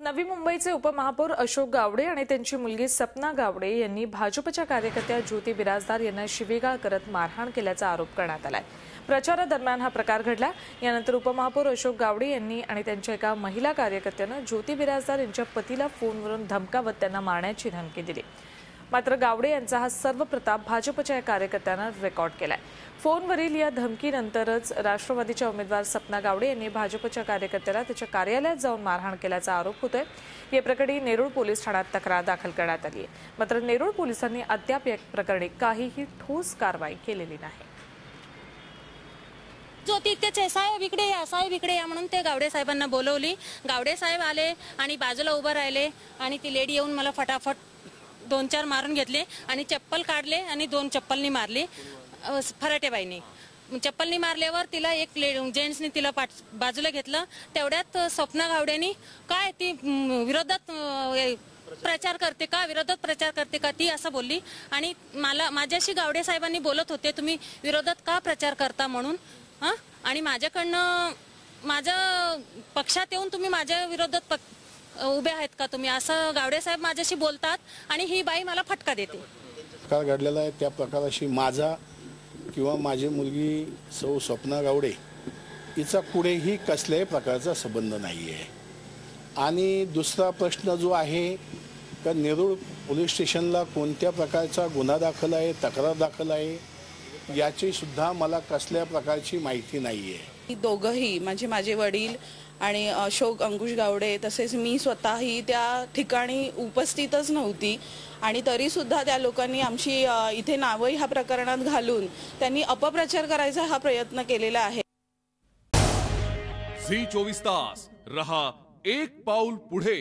नवी मुंबईचे उपमहापौर अशोक गावडे आणि त्यांची मुलगी सपना गावडे यांनी भाजपच्या कार्यकर्त्या ज्योती बिराजदार यांना शिवीगाळ करत मारहाण केल्याचा आरोप करण्यात आलाय। प्रचारादरम्यान हा प्रकार घडला। यानंतर उपमहापौर अशोक गावडे यांनी आणि त्यांच्या एका महिला कार्यकर्त्यानं ज्योती बिराजदार यांच्या पतीला फोनवरून धमकावत त्यांना मारण्याची धमकी दिली। मात्र गावडे यांचा हा सर्व प्रताप भाजपच्या कार्यकर्त्यांना रेकॉर्ड केलाय। फोनवरील या धमकीनंतरच राष्ट्रवादीच्या उमेदवार सपना गावडे यांनी भाजपच्या कार्यकर्त्याला त्याच्या कार्यालयात जाऊन मारहाण केल्याचा आरोप होतोय। या प्रकरणी नेरूळ पोलीस ठाण्यात तक्रार दाखल करण्यात आली आहे। मात्र नेरूळ पोलिसांनी अद्याप या प्रकरणी काहीही ठोस कारवाई केलेली नाही। ज्योती ते साहेब इकडे या म्हणून ते गावडे साहेबांना बोलवली। गावडे साहेब आले आणि बाजूला उभे राहिले आणि ती लेडी येऊन मला फटाफट 2-4 मारून घेतले आणि चप्पल काढले आणि 2 चप्पलनी मारली। फराटेबाईंनी चप्पलनी मारल्यावर तिला एक जेंट्सनी तिला बाजूला घेतलं। तेवढ्यात सपना गावडेनी काय ती विरोधात प्रचार करते का ती असं बोलली आणि माझ्याशी गावडे साहेबांनी बोलत होते, तुम्ही विरोधात का प्रचार करता म्हणून आणि माझ्याकडनं माझ्या पक्षात येऊन तुम्ही माझ्या विरोधात उभे आहेत का तुम्ही, असं गावडे साहेब माझ्याशी बोलतात आणि ही बाई मला फटका देते। प्रकार घडलेला आहे त्या प्रकाराशी माझा किंवा माझी मुलगी सौ सपना गावडे हिचा कुठेही कसल्याही प्रकारचा संबंध नाही आहे। आणि दुसरा प्रश्न जो आहे का नेरूळ पोलीस स्टेशनला कोणत्या प्रकारचा गुन्हा दाखल आहे, तक्रार दाखल आहे, याची सुद्धा मला कसल्या प्रकारची माहिती नाही आहे। दोघंही माझे वडील आणि अशोक अंकुश गावडे तसेच मी स्वतःही त्या ठिकाणी उपस्थितच नव्हती आणि तरी सुद्धा त्या लोकांनी आमची इथे नावही ह्या प्रकरणात घालून त्यांनी अपप्रचार करायचा हा प्रयत्न केलेला आहे। झी 24 तास रहा एक पाऊल पुढे।